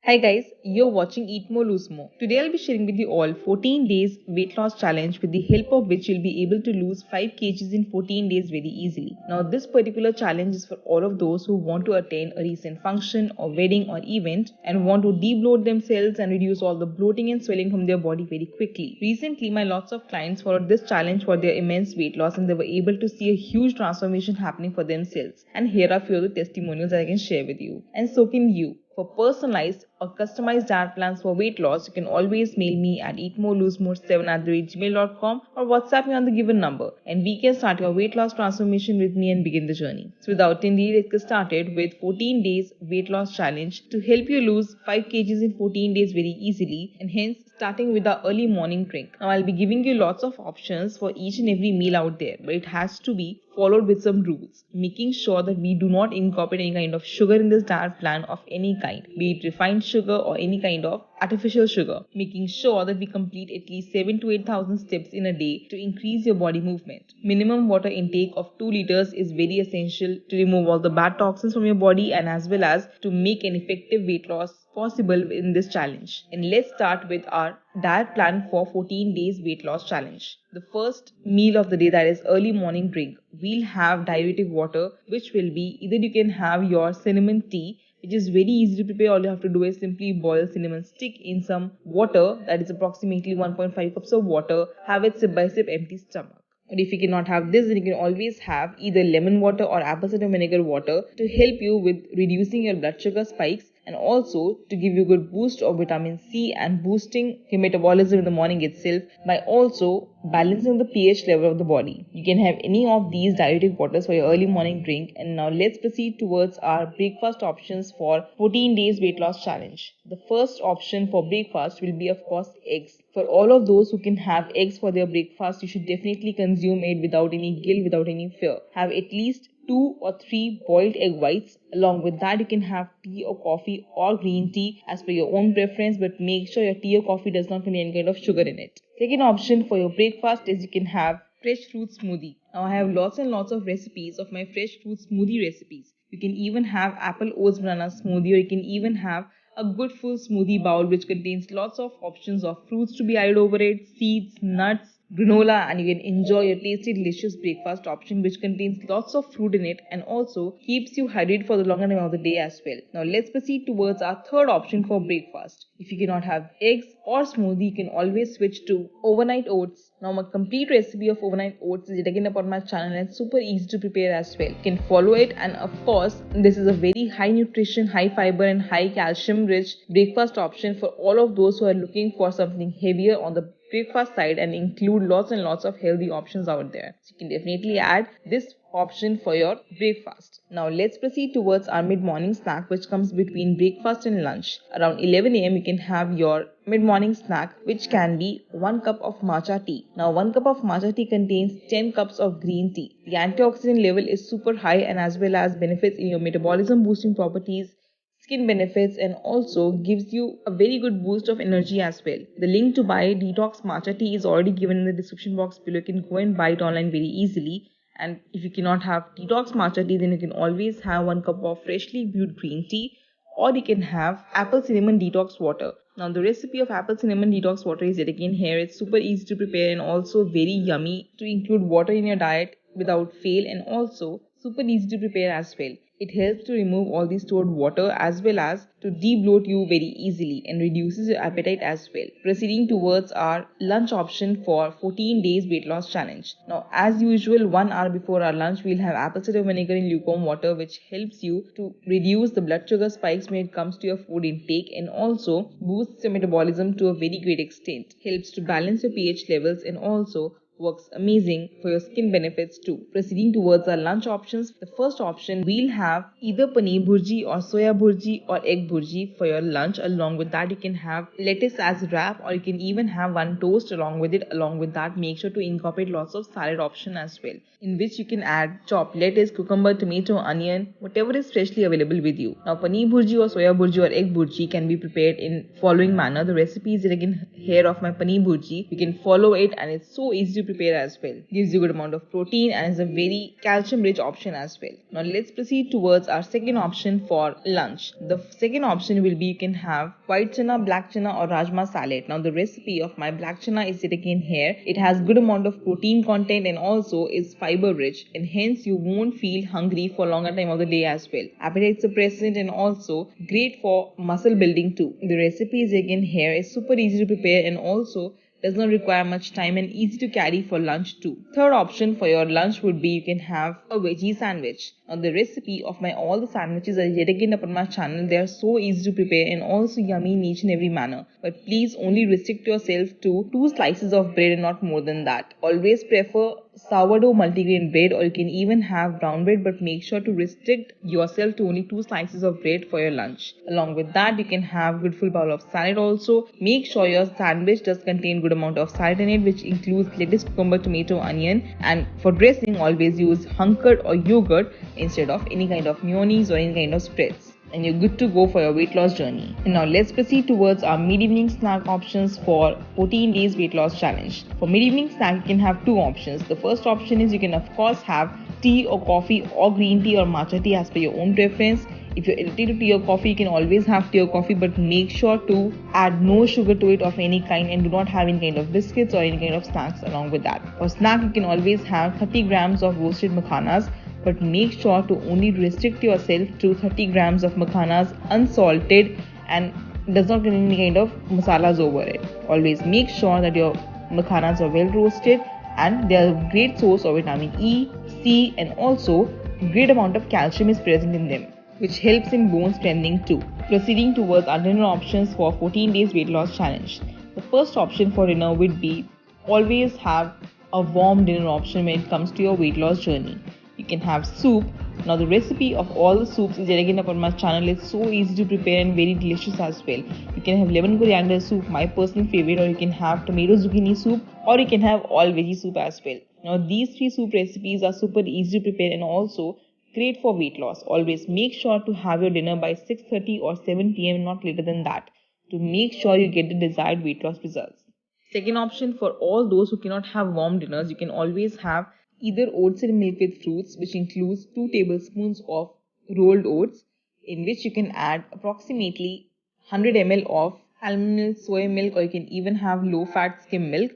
Hi guys, you're watching Eat More Lose More. Today I'll be sharing with you all 14 days weight loss challenge with the help of which you'll be able to lose 5 kgs in 14 days very easily. Now this particular challenge is for all of those who want to attend a recent function or wedding or event and want to de-bloat themselves and reduce all the bloating and swelling from their body very quickly. Recently my lots of clients followed this challenge for their immense weight loss and they were able to see a huge transformation happening for themselves. And here are a few of the testimonials that I can share with you. And so can you. For personalized or customized diet plans for weight loss, you can always mail me at eatmorelosemore7@gmail.com or WhatsApp me on the given number and we can start your weight loss transformation with me and begin the journey. So without delay, let's get started with 14 days weight loss challenge to help you lose 5 kgs in 14 days very easily, and hence starting with our early morning drink. Now I'll be giving you lots of options for each and every meal out there, but it has to be followed with some rules, making sure that we do not incorporate any kind of sugar in this diet plan of any kind, be it refined sugar or any kind of artificial sugar, making sure that we complete at least 7 to 8,000 steps in a day to increase your body movement. Minimum water intake of 2 liters is very essential to remove all the bad toxins from your body and as well as to make an effective weight loss possible in this challenge. And let's start with our diet plan for 14 days weight loss challenge. The first meal of the day, that is early morning drink, we'll have diuretic water, which will be either you can have your cinnamon tea, which is very easy to prepare. All you have to do is simply boil cinnamon stick in some water, that is approximately 1.5 cups of water. Have it sip by sip, empty stomach. Or if you cannot have this, then you can always have either lemon water or apple cider vinegar water to help you with reducing your blood sugar spikes and also to give you a good boost of vitamin C and boosting your metabolism in the morning itself by also balancing the pH level of the body. You can have any of these diuretic waters for your early morning drink. And now let's proceed towards our breakfast options for 14 days weight loss challenge. The first option for breakfast will be of course eggs. For all of those who can have eggs for their breakfast, you should definitely consume it without any guilt, without any fear. Have at least 2 or 3 boiled egg whites. Along with that, you can have tea or coffee or green tea as per your own preference, but make sure your tea or coffee does not contain any kind of sugar in it. Second option for your breakfast is you can have fresh fruit smoothie. Now I have lots and lots of recipes of my fresh fruit smoothie recipes. You can even have apple oats banana smoothie, or you can even have a good full smoothie bowl which contains lots of options of fruits to be added over it, seeds, nuts, granola, and you can enjoy your tasty delicious breakfast option which contains lots of fruit in it and also keeps you hydrated for the longer time of the day as well. Now let's proceed towards our third option for breakfast. If you cannot have eggs or smoothie, you can always switch to overnight oats. Now my complete recipe of overnight oats is again upon my channel and super easy to prepare as well. You can follow it, and of course this is a very high nutrition, high fiber and high calcium rich breakfast option for all of those who are looking for something heavier on the breakfast side and include lots and lots of healthy options out there. So you can definitely add this option for your breakfast. Now let's proceed towards our mid-morning snack, which comes between breakfast and lunch. Around 11 a.m. you can have your mid-morning snack, which can be 1 cup of matcha tea. Now 1 cup of matcha tea contains 10 cups of green tea. The antioxidant level is super high and as well as benefits in your metabolism boosting properties, skin benefits, and also gives you a very good boost of energy as well. The link to buy DETOX matcha tea is already given in the description box below. You can go and buy it online very easily. And if you cannot have DETOX matcha tea, then you can always have 1 cup of freshly brewed green tea, or you can have apple cinnamon detox water. Now the recipe of apple cinnamon detox water is yet again here. It's super easy to prepare and also very yummy to include water in your diet without fail, and also super easy to prepare as well. It helps to remove all the stored water as well as to de-bloat you very easily and reduces your appetite as well. Proceeding towards our lunch option for 14 days weight loss challenge. Now as usual, 1 hour before our lunch, we'll have apple cider vinegar in lukewarm water, which helps you to reduce the blood sugar spikes when it comes to your food intake and also boosts your metabolism to a very great extent. Helps to balance your pH levels and also works amazing for your skin benefits too. Proceeding towards our lunch options, the first option, we'll have either paneer bhurji or soya bhurji or egg bhurji for your lunch. Along with that, you can have lettuce as wrap, or you can even have one toast along with it. Along with that, make sure to incorporate lots of salad option as well, in which you can add chopped lettuce, cucumber, tomato, onion, whatever is freshly available with you. Now paneer bhurji or soya bhurji or egg bhurji can be prepared in following manner. The recipe is again here of my paneer bhurji. You can follow it and it's so easy to to prepare as well. Gives you good amount of protein and is a very calcium rich option as well. Now let's proceed towards our second option for lunch. The second option will be you can have white chana, black chana or rajma salad. Now the recipe of my black chana is yet again here. It has good amount of protein content and also is fiber rich, and hence you won't feel hungry for longer time of the day as well. Appetite suppressant and also great for muscle building too. The recipe is again here. It's super easy to prepare and also does not require much time and easy to carry for lunch too. Third option for your lunch would be you can have a veggie sandwich. Now the recipe of my all the sandwiches are yet again upon my channel. They are so easy to prepare and also yummy in each and every manner. But please only restrict yourself to 2 slices of bread and not more than that. Always prefer sourdough multigrain bread, or you can even have brown bread, but make sure to restrict yourself to only 2 slices of bread for your lunch. Along with that, you can have good full bowl of salad also. Make sure your sandwich does contain good amount of salad in it, which includes lettuce, cucumber, tomato, onion, and for dressing always use hunkered or yogurt instead of any kind of mayonnaise or any kind of spreads, and you're good to go for your weight loss journey. And now let's proceed towards our mid-evening snack options for 14 days weight loss challenge. For mid-evening snack, you can have 2 options. The first option is you can of course have tea or coffee or green tea or matcha tea as per your own preference. If you're addicted to tea or coffee, you can always have tea or coffee, but make sure to add no sugar to it of any kind and do not have any kind of biscuits or any kind of snacks along with that. For snack, you can always have 30 grams of roasted makhanas, but make sure to only restrict yourself to 30 grams of makhanas unsalted and does not contain any kind of masalas over it. Always make sure that your makhanas are well roasted and they are a great source of vitamin E, C and also great amount of calcium is present in them, which helps in bone strengthening too. Proceeding towards our dinner options for 14 days weight loss challenge. The first option for dinner would be always have a warm dinner option when it comes to your weight loss journey. You can have soup. Now the recipe of all the soups is yet again upon my channel. It's so easy to prepare and very delicious as well. You can have lemon coriander soup, my personal favorite, or you can have tomato zucchini soup, or you can have all veggie soup as well. Now these 3 soup recipes are super easy to prepare and also great for weight loss. Always make sure to have your dinner by 6:30 or 7 p.m. not later than that, to make sure you get the desired weight loss results. Second option for all those who cannot have warm dinners, you can always have either oats and milk with fruits, which includes 2 tablespoons of rolled oats, in which you can add approximately 100 ml of almond milk, soy milk, or you can even have low fat skim milk,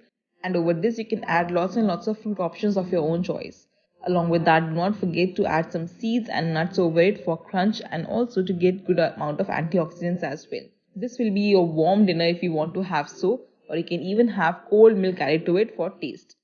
and over this you can add lots and lots of fruit options of your own choice. Along with that, do not forget to add some seeds and nuts over it for crunch and also to get good amount of antioxidants as well. This will be your warm dinner if you want to have so, or you can even have cold milk added to it for taste.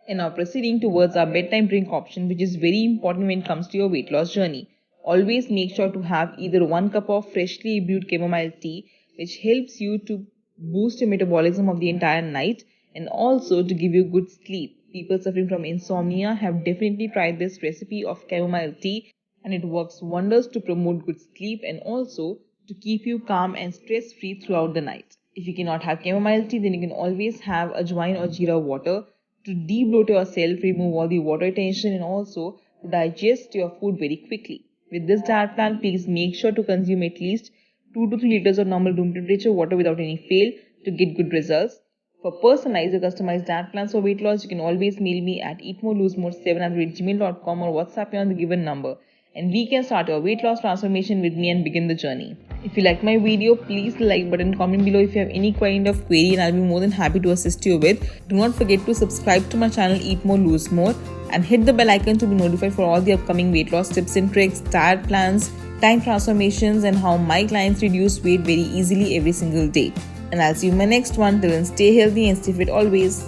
And now proceeding towards our bedtime drink option, which is very important when it comes to your weight loss journey. Always make sure to have either 1 cup of freshly brewed chamomile tea, which helps you to boost your metabolism of the entire night and also to give you good sleep. People suffering from insomnia have definitely tried this recipe of chamomile tea, and it works wonders to promote good sleep and also to keep you calm and stress free throughout the night. If you cannot have chamomile tea, then you can always have ajwain or jeera water to de-bloat yourself, remove all the water retention and also to digest your food very quickly. With this diet plan, please make sure to consume at least 2 to 3 liters of normal room temperature water without any fail to get good results. For personalized or customized diet plans for weight loss, you can always mail me at eatmoreloosemore7@gmail.com or WhatsApp me on the given number, and we can start your weight loss transformation with me and begin the journey. If you like my video, please like button, comment below if you have any kind of query, and I'll be more than happy to assist you with. Do not forget to subscribe to my channel Eat More Lose More and hit the bell icon to be notified for all the upcoming weight loss tips and tricks, diet plans, time transformations, and how my clients reduce weight very easily every single day. And I'll see you in my next one. Till then, stay healthy and stay fit always.